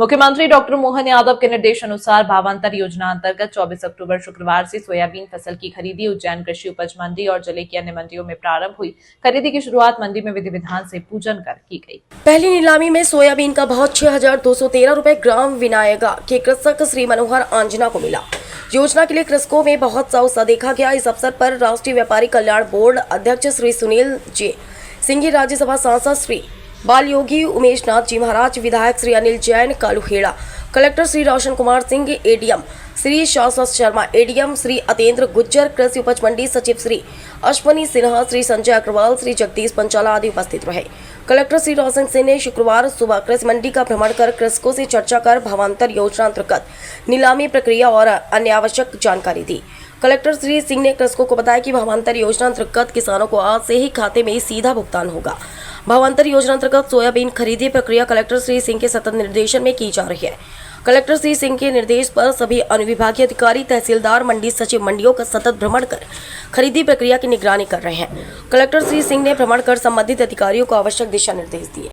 मुख्यमंत्री डॉक्टर मोहन यादव के निर्देशानुसार भावांतर योजना अंतर्गत 24 अक्टूबर शुक्रवार से सोयाबीन फसल की खरीदी उज्जैन कृषि उपज मंडी और जिले की अन्य मंडियों में प्रारंभ हुई। खरीदी की शुरुआत मंडी में विधि विधान से पूजन कर की गई। पहली नीलामी में सोयाबीन का भाव 6,213 रुपए ग्राम विनायगा के कृषक श्री मनोहर आंजना को मिला। योजना के लिए कृषकों में बहुत सा उत्साह देखा गया। इस अवसर पर राष्ट्रीय व्यापारी कल्याण बोर्ड अध्यक्ष श्री सुनील जी सिंह, राज्यसभा सांसद श्री बाल योगी उमेश नाथ जी महाराज, विधायक श्री अनिल जैन कालूखेड़ा, कलेक्टर श्री रोशन कुमार सिंह, एडीएम श्री शाश्वत शर्मा, एडीएम श्री अतेंद्र गुज्जर, कृषि उपज मंडी सचिव श्री अश्वनी सिन्हा, श्री संजय अग्रवाल, श्री जगदीश पंचाला आदि उपस्थित रहे। कलेक्टर श्री रोशन सिंह ने शुक्रवार सुबह कृषि मंडी का भ्रमण कर कृषकों से चर्चा कर भावांतर योजना अंतर्गत नीलामी प्रक्रिया और अन्य आवश्यक जानकारी दी। कलेक्टर श्री सिंह ने कृषकों को बताया कि भावांतर योजना अंतर्गत किसानों को आज से ही खाते में सीधा भुगतान होगा। भावांतर योजना अंतर्गत सोयाबीन खरीदी प्रक्रिया कलेक्टर श्री सिंह के सतत निर्देशन में की जा रही है। कलेक्टर श्री सिंह के निर्देश पर सभी अनुविभागीय अधिकारी, तहसीलदार, मंडी सचिव मंडियों का सतत भ्रमण कर खरीदी प्रक्रिया की निगरानी कर रहे हैं। कलेक्टर श्री सिंह ने भ्रमण कर संबंधित अधिकारियों को आवश्यक दिशा निर्देश दिए।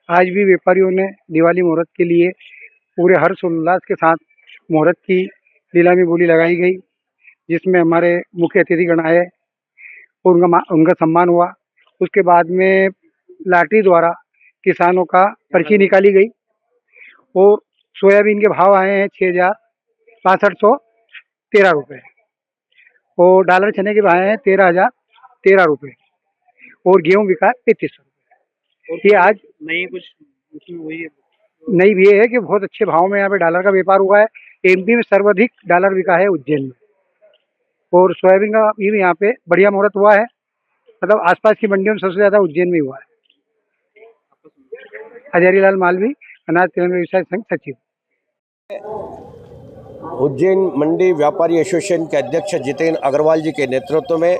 आज भी व्यापारियों ने दिवाली मुहूर्त के लिए पूरे हर्ष उल्लास के साथ मुहूर्त की नीलामी बोली लगाई गई, जिसमें हमारे मुख्य अतिथिगण आए और उनका सम्मान हुआ। उसके बाद में लॉटरी द्वारा किसानों का पर्ची निकाली गई और सोयाबीन के भाव आए हैं 6,6513 रुपये और डॉलर चने के भाव हैं 13,013 रुपये और गेहूँ बिका 3,500 रुपये। ये आज नहीं कुछ वही है। नई भी है कि बहुत अच्छे भाव में यहाँ पे डॉलर का व्यापार हुआ है। एमपी में सर्वाधिक डॉलर बिका है उज्जैन में, और सोयाबीन का भी यहाँ पे बढ़िया मुहूर्त हुआ है। मतलब आसपास की मंडियों में सबसे ज्यादा उज्जैन में हुआ है। हजारीलाल मालवी, अनाज तेल व्यवसाय संघ सचिव। उज्जैन मंडी व्यापारी एसोसिएशन के अध्यक्ष जितेंद्र अग्रवाल जी के नेतृत्व में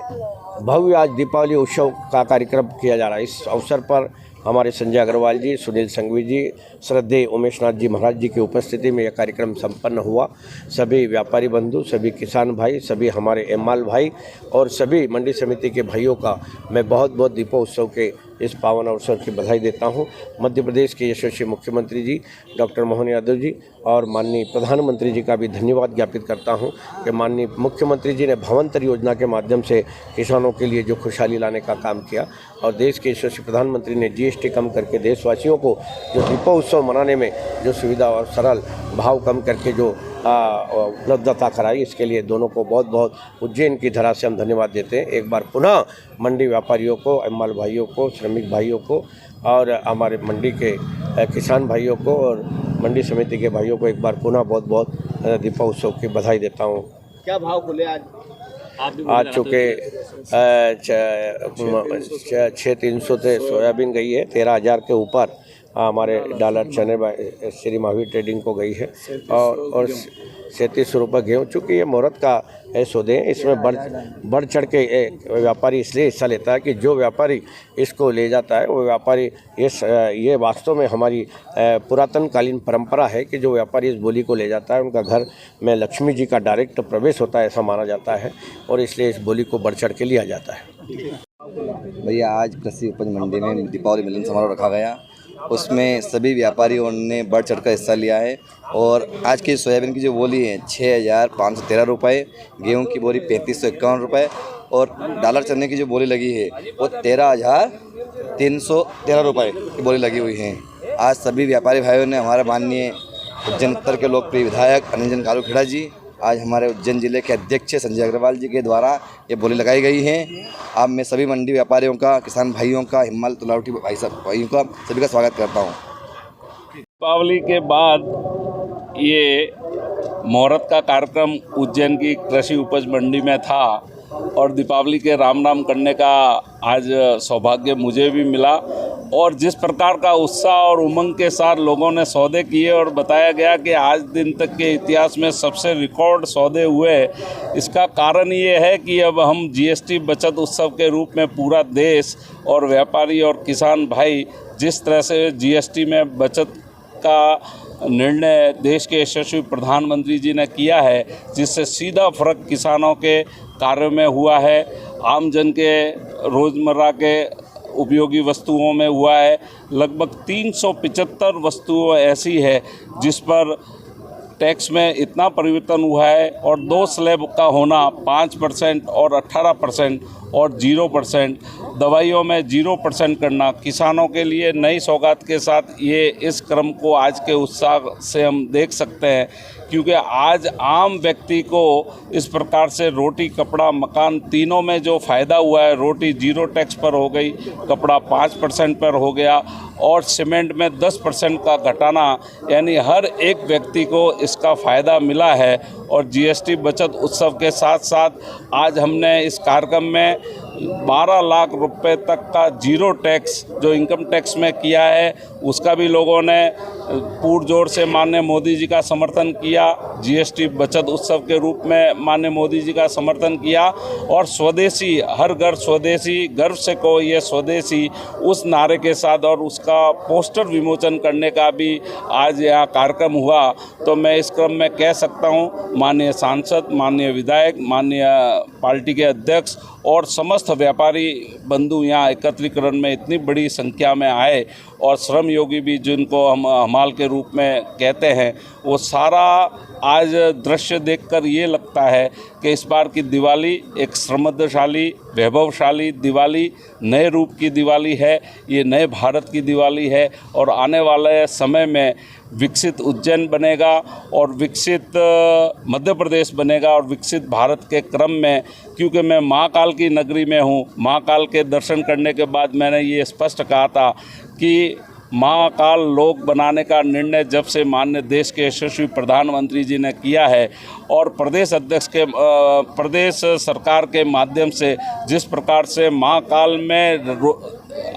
भव्य आज दीपावली उत्सव का कार्यक्रम किया जा रहा है। इस अवसर पर हमारे संजय अग्रवाल जी, सुनील संघवी जी, श्रद्धेय उमेश नाथ जी महाराज जी की उपस्थिति में यह कार्यक्रम संपन्न हुआ। सभी व्यापारी बंधु, सभी किसान भाई, सभी हमारे एम्माल भाई और सभी मंडी समिति के भाइयों का मैं बहुत बहुत दीपोत्सव के इस पावन अवसर की बधाई देता हूं। मध्य प्रदेश के यशस्वी मुख्यमंत्री जी डॉक्टर मोहन यादव जी और माननीय प्रधानमंत्री जी का भी धन्यवाद ज्ञापित करता हूं कि माननीय मुख्यमंत्री जी ने भावांतर योजना के माध्यम से किसानों के लिए जो खुशहाली लाने का काम किया, और देश के यशस्वी प्रधानमंत्री ने जीएसटी कम करके देशवासियों को जो दीपोत्सव मनाने में जो सुविधा और सरल भाव कम करके जो उपलब्धता कराई, इसके लिए दोनों को बहुत बहुत उज्जैन की धरा से हम धन्यवाद देते हैं। एक बार पुनः मंडी व्यापारियों को, एम्माल भाइयों को, श्रमिक भाइयों को और हमारे मंडी के किसान भाइयों को और मंडी समिति के भाइयों को एक बार पुनः बहुत बहुत दीपोत्सव की बधाई देता हूँ। क्या भाव खुले आज? आज चूँकि 6,300 से सोयाबीन गई है, 13,000 के ऊपर हमारे डॉलर चने श्री महावीर ट्रेडिंग को गई है और 37 रुपये गेहूँ। चूँकि ये मुहूर्त का सौदे हैं, इसमें बढ़ चढ़ के व्यापारी इसलिए हिस्सा लेता है कि जो व्यापारी इसको ले जाता है वो व्यापारी ये वास्तव में हमारी पुरातन कालीन परंपरा है कि जो व्यापारी इस बोली को ले जाता है उनका घर में लक्ष्मी जी का डायरेक्ट प्रवेश होता है, ऐसा माना जाता है और इसलिए इस बोली को बढ़ चढ़ के लिया जाता है। भैया आज कृषि उपज मंडी में दीपावली मिलन समारोह रखा गया, उसमें सभी व्यापारियों ने बढ़ चढ़ कर हिस्सा लिया है और आज की सोयाबीन की जो बोली है 6,513 रुपये, गेहूँ की बोली 3,551 रुपये और डॉलर चने की जो बोली लगी है वो 13,313 रुपये की बोली लगी हुई है। आज सभी व्यापारी भाइयों ने हमारे माननीय उज्जैन उत्तर के लोकप्रिय विधायक अनिल जैन कालूखेड़ा जी, आज हमारे उज्जैन जिले के अध्यक्ष संजय अग्रवाल जी के द्वारा ये बोली लगाई गई है। अब मैं सभी मंडी व्यापारियों का, किसान भाइयों का, हिम्मल तुलावटी भाइयों का सभी का स्वागत करता हूँ। दीपावली के बाद ये मुहूर्त का कार्यक्रम उज्जैन की कृषि उपज मंडी में था और दीपावली के राम राम करने का आज सौभाग्य मुझे भी मिला और जिस प्रकार का उत्साह और उमंग के साथ लोगों ने सौदे किए और बताया गया कि आज दिन तक के इतिहास में सबसे रिकॉर्ड सौदे हुए, इसका कारण ये है कि अब हम जीएसटी बचत उत्सव के रूप में पूरा देश और व्यापारी और किसान भाई जिस तरह से जीएसटी में बचत का निर्णय देश के यशस्वी प्रधानमंत्री जी ने किया है, जिससे सीधा फर्क किसानों के कार्यों में हुआ है, आम जन के रोज़मर्रा के उपयोगी वस्तुओं में हुआ है। लगभग 375 वस्तुएं ऐसी है जिस पर टैक्स में इतना परिवर्तन हुआ है, और 2 स्लैब का होना 5% और 18% और 0%, दवाइयों में 0% करना किसानों के लिए नई सौगात के साथ ये इस क्रम को आज के उत्साह से हम देख सकते हैं, क्योंकि आज आम व्यक्ति को इस प्रकार से रोटी, कपड़ा, मकान तीनों में जो फ़ायदा हुआ है, रोटी 0 टैक्स पर हो गई, कपड़ा 5% पर हो गया और सीमेंट में 10% का घटाना, यानी हर एक व्यक्ति को इसका फ़ायदा मिला है। और जीएसटी बचत उत्सव के साथ साथ आज हमने इस कार्यक्रम में 12 लाख रुपए तक का 0 टैक्स जो इनकम टैक्स में किया है, उसका भी लोगों ने पुरजोर से माननीय मोदी जी का समर्थन किया। जीएसटी बचत उत्सव के रूप में माननीय मोदी जी का समर्थन किया, और स्वदेशी, हर घर स्वदेशी, गर्व से को ये स्वदेशी, उस नारे के साथ और उसका पोस्टर विमोचन करने का भी आज यहाँ कार्यक्रम हुआ। तो मैं इस क्रम में कह सकता हूँ, माननीय सांसद, माननीय विधायक, माननीय पार्टी के अध्यक्ष और समस्त व्यापारी बंधु यहाँ एकत्रीकरण में इतनी बड़ी संख्या में आए, और श्रम योगी भी जिनको हम हमाल के रूप में कहते हैं, वो सारा आज दृश्य देखकर ये लगता है कि इस बार की दिवाली एक समृद्धशाली, वैभवशाली दिवाली, नए रूप की दिवाली है, ये नए भारत की दिवाली है। और आने वाले समय में विकसित उज्जैन बनेगा और विकसित मध्य प्रदेश बनेगा, और विकसित भारत के क्रम में, क्योंकि मैं महाकाल की नगरी में हूँ, महाकाल के दर्शन करने के बाद मैंने ये स्पष्ट कहा था कि महाकाल लोक बनाने का निर्णय जब से माननीय देश के यशस्वी प्रधानमंत्री जी ने किया है, और प्रदेश अध्यक्ष के प्रदेश सरकार के माध्यम से जिस प्रकार से महाकाल में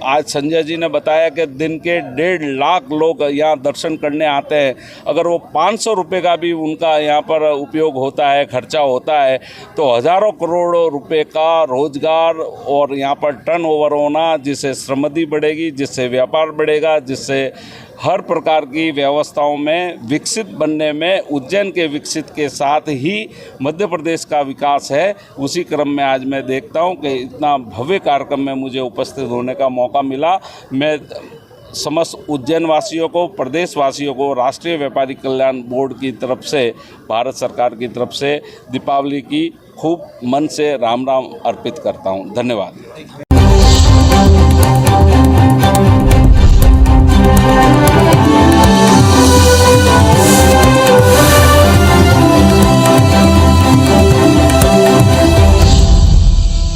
आज संजय जी ने बताया कि दिन के 1.5 लाख लोग यहाँ दर्शन करने आते हैं, अगर वो 500 रुपये का भी उनका यहाँ पर उपयोग होता है, खर्चा होता है, तो हज़ारों करोड़ों रुपए का रोजगार और यहाँ पर टर्नओवर होना, जिससे श्रमदि बढ़ेगी, जिससे व्यापार बढ़ेगा, जिससे हर प्रकार की व्यवस्थाओं में विकसित बनने में उज्जैन के विकसित के साथ ही मध्य प्रदेश का विकास है। उसी क्रम में आज मैं देखता हूं कि इतना भव्य कार्यक्रम में मुझे उपस्थित होने का मौका मिला। मैं समस्त उज्जैन वासियों को, प्रदेश वासियों को राष्ट्रीय व्यापारी कल्याण बोर्ड की तरफ से, भारत सरकार की तरफ से दीपावली की खूब मन से राम राम अर्पित करता हूं। धन्यवाद।